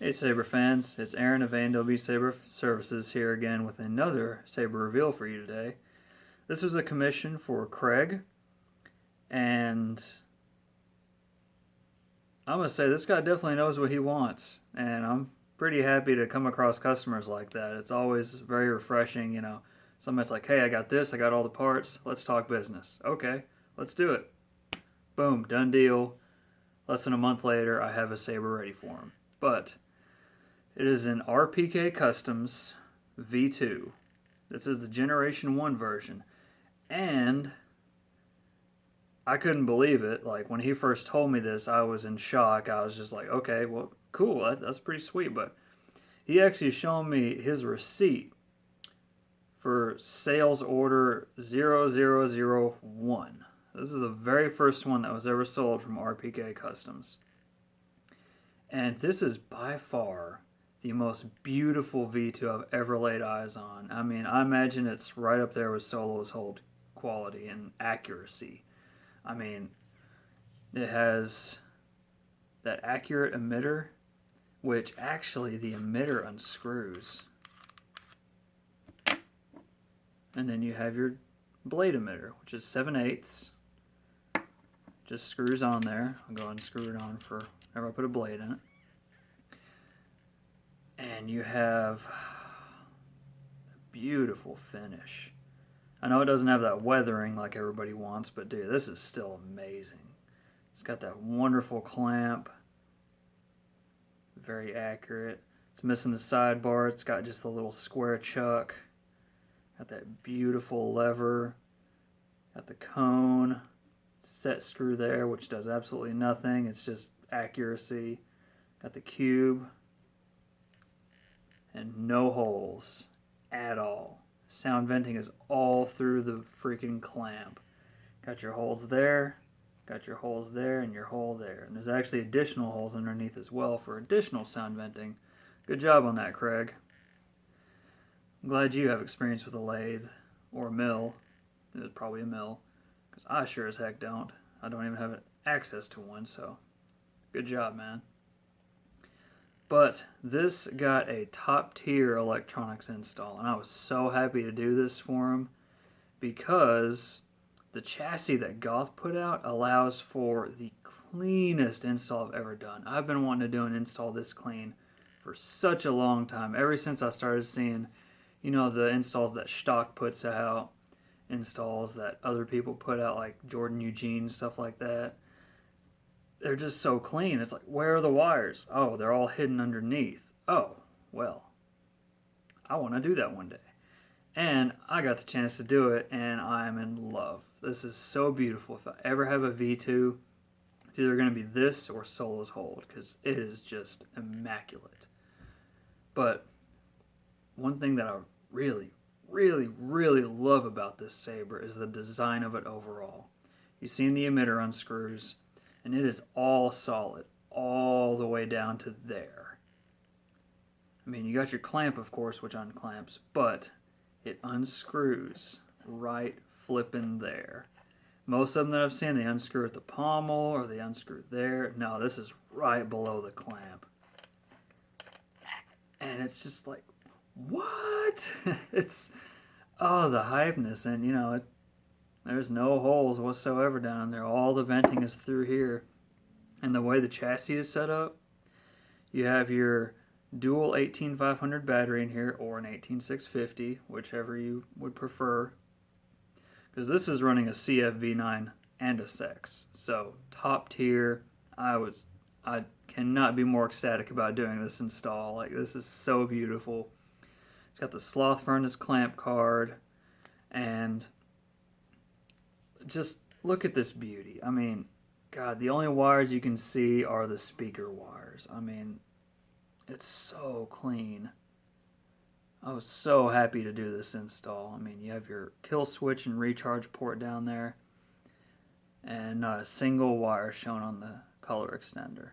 Hey Saber fans, it's Aaron of A&W Saber Services here again with another Saber reveal for you today. This was a commission for Craig, and I'm going to say this guy definitely knows what he wants, and I'm pretty happy to come across customers like that. It's always very refreshing, somebody's like, hey, I got this, I got all the parts, let's talk business. Okay, let's do it. Boom, done deal. Less than a month later, I have a Saber ready for him. But it is an RPK Customs V2. This is the Generation 1 version. And I couldn't believe it. Like, when he first told me this, I was in shock. I was just like, okay, well, cool. That's pretty sweet. But he actually showed me his receipt for sales order 0001. This is the very first one that was ever sold from RPK Customs. And this is by far the most beautiful V2 I've ever laid eyes on. I mean, I imagine it's right up there with Solo's hold quality and accuracy. I mean, it has that accurate emitter, which actually the emitter unscrews. And then you have your blade emitter, which is 7/8. Just screws on there. I'll go ahead and screw it on for whenever I put a blade in it. And you have a beautiful finish. I know it doesn't have that weathering like everybody wants, but dude, this is still amazing. It's got that wonderful clamp. Very accurate. It's missing the sidebar. It's got just a little square chuck. Got that beautiful lever. Got the cone. Set screw there, which does absolutely nothing. It's just accuracy. Got the cube. And no holes at all. Sound venting is all through the freaking clamp. Got your holes there, got your holes there, and your hole there. And there's actually additional holes underneath as well for additional sound venting. Good job on that, Craig. I'm glad you have experience with a lathe or a mill. It was probably a mill, because I sure as heck don't. I don't even have access to one, so good job, man. But this got a top tier electronics install, and I was so happy to do this for him because the chassis that Goth put out allows for the cleanest install I've ever done. I've been wanting to do an install this clean for such a long time, ever since I started seeing, the installs that Stock puts out, installs that other people put out, like Jordan Eugene, stuff like that. They're just so clean. It's like, where are the wires? Oh, they're all hidden underneath. Oh, well, I want to do that one day. And I got the chance to do it, and I'm in love. This is so beautiful. If I ever have a V2, it's either going to be this or Solo's Hold, because it is just immaculate. But one thing that I really, really, really love about this Saber is the design of it overall. You've seen the emitter unscrews, and it is all solid, all the way down to there. I mean, you got your clamp, of course, which unclamps, but it unscrews right flipping there. Most of them that I've seen, they unscrew at the pommel, or they unscrew there. No, this is right below the clamp. And it's just like, what? It's, the hypeness, and there's no holes whatsoever down there. All the venting is through here. And the way the chassis is set up, you have your dual 18500 battery in here, or an 18650, whichever you would prefer. Because this is running a CFV9 and a SEX. So, top tier. I cannot be more ecstatic about doing this install. Like, this is so beautiful. It's got the Slothfurnace clamp card, and just look at this beauty. I mean, God, the only wires you can see are the speaker wires. I mean, it's so clean. I was so happy to do this install. I mean, you have your kill switch and recharge port down there, and not a single wire shown on the color extender.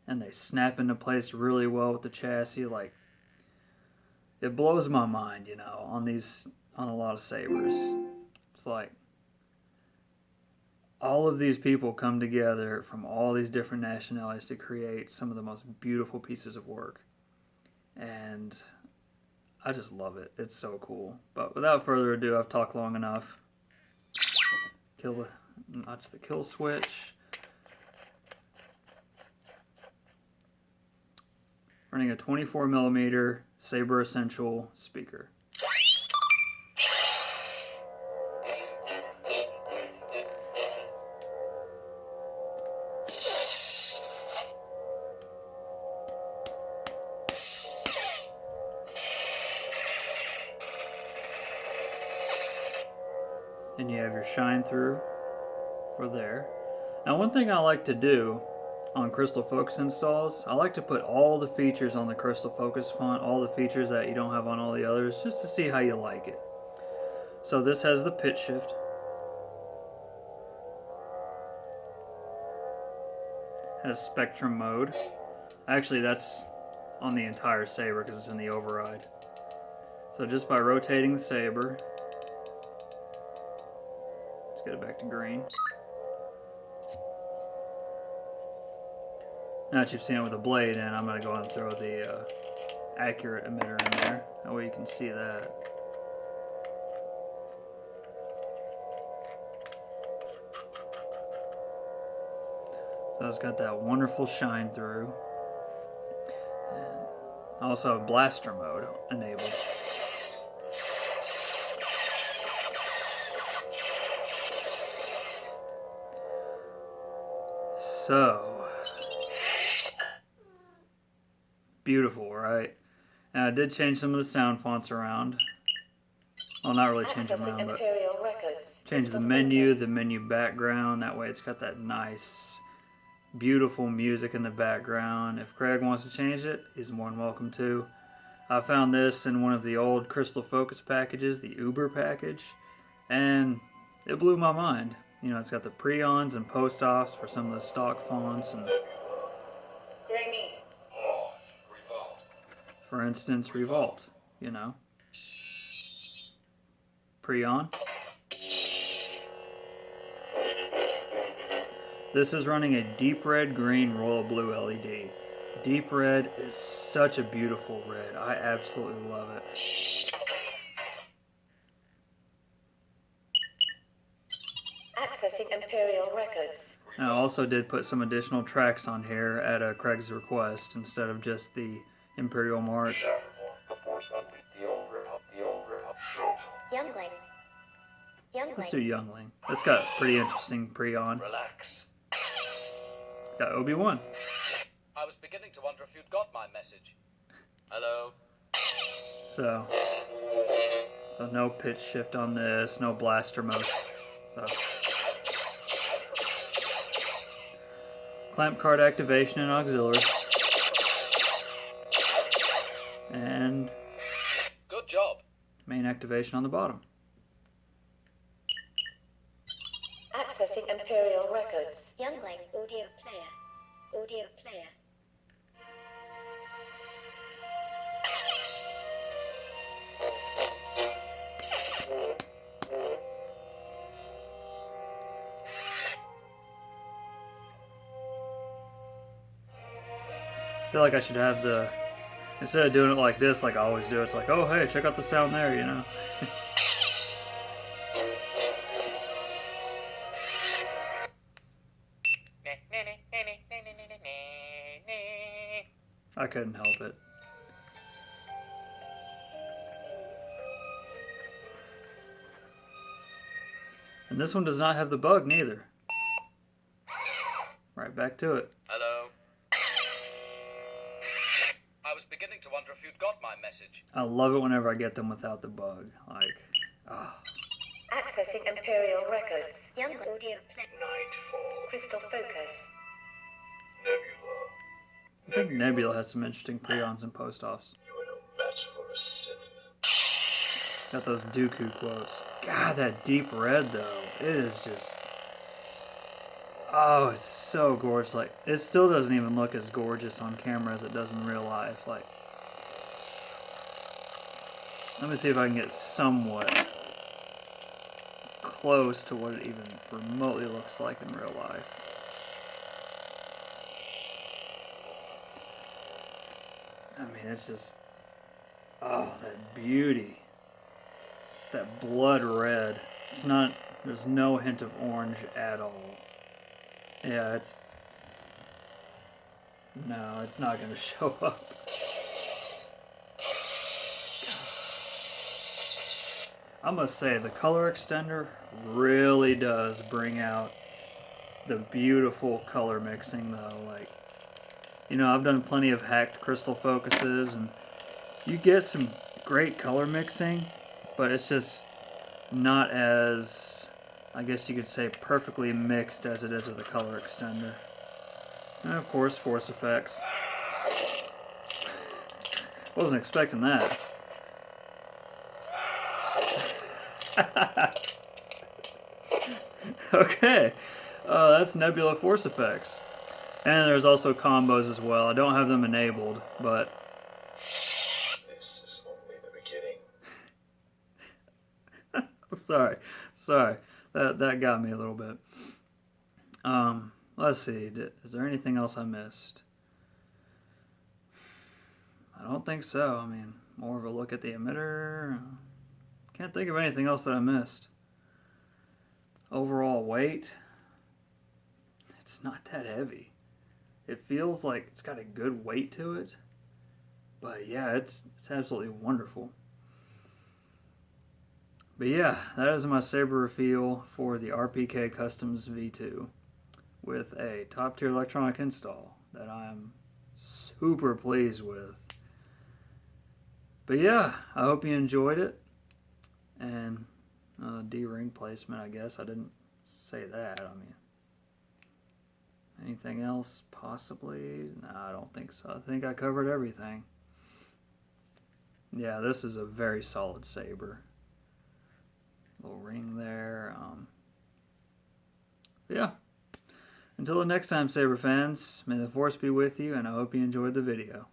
And they snap into place really well with the chassis. Like, it blows my mind, on a lot of Sabers. It's like, all of these people come together from all these different nationalities to create some of the most beautiful pieces of work. And I just love it. It's so cool. But without further ado, I've talked long enough. Notch the kill switch. Running a 24mm Saber Essential speaker. And you have your shine through for there. Now, one thing I like to do on Crystal Focus installs, I like to put all the features on the Crystal Focus font, all the features that you don't have on all the others, just to see how you like it. So this has the pitch shift. Has spectrum mode. Actually, that's on the entire Saber because it's in the override. So just by rotating the Saber, let's get it back to green. Now that you've seen it with a blade in, I'm going to go and throw the accurate emitter in there. That way you can see that. So it's got that wonderful shine through. And also blaster mode enabled. So beautiful, right? And I did change some of the sound fonts around. Well, not really change them around, but change the menu background. That way it's got that nice, beautiful music in the background. If Craig wants to change it, he's more than welcome to. I found this in one of the old Crystal Focus packages, the Uber package, and it blew my mind. You know, it's got the preons and post-offs for some of the stock fonts, and for instance, Revolt, you know. Preon. This is running a deep red, green, royal blue LED. Deep red is such a beautiful red. I absolutely love it. Accessing Imperial Records. I also did put some additional tracks on here at Craig's request instead of just the Imperial March. Youngling. Let's do Youngling. It's got pretty interesting pre-on. Relax. It's got Obi-Wan. I was beginning to wonder if you'd got my message. Hello? So no pitch shift on this, no blaster mode. So clamp card activation and auxiliary. And good job. Main activation on the bottom. Accessing Imperial Records. Youngling. Audio player. Audio player. I feel like I should have the, instead of doing it like this, like I always do, it's like, oh hey, check out the sound there, you know. I couldn't help it. And this one does not have the bug neither. Right back to it. Hello? I was beginning to wonder if you'd got my message. I love it whenever I get them without the bug. Like, Accessing Imperial Records. Young audio play. Nightfall. Crystal Focus. Nebula. I think Nebula has some interesting pre-ons and post-offs. You're no match for a Sith. Got those Dooku quotes. God, that deep red though. It is just, oh, it's so gorgeous. Like, it still doesn't even look as gorgeous on camera as it does in real life. Like, let me see if I can get somewhat close to what it even remotely looks like in real life. I mean, it's just, oh, that beauty. It's that blood red. It's not, there's no hint of orange at all. Yeah, it's, no, it's not going to show up. I must say, the color extender really does bring out the beautiful color mixing, though. Like, you know, I've done plenty of hacked crystal focuses, and you get some great color mixing, but it's just not as, I guess you could say, perfectly mixed as it is with a color extender. And of course, force effects. Wasn't expecting that. Okay, that's Nebula force effects. And there's also combos as well. I don't have them enabled, but This is only the beginning. sorry. That got me a little bit. Let's see. Is there anything else I missed? I don't think so. I mean, more of a look at the emitter. Can't think of anything else that I missed. Overall weight, it's not that heavy. It feels like it's got a good weight to it. But yeah, it's absolutely wonderful. But yeah, that is my Saber reveal for the RPK Customs V2 with a top tier electronic install that I am super pleased with. But yeah, I hope you enjoyed it. And D-ring placement, I guess. I didn't say that. I mean, anything else? Possibly? No, I don't think so. I think I covered everything. Yeah, this is a very solid Saber. Little ring there. Yeah. Until the next time, Saber fans, may the Force be with you, and I hope you enjoyed the video.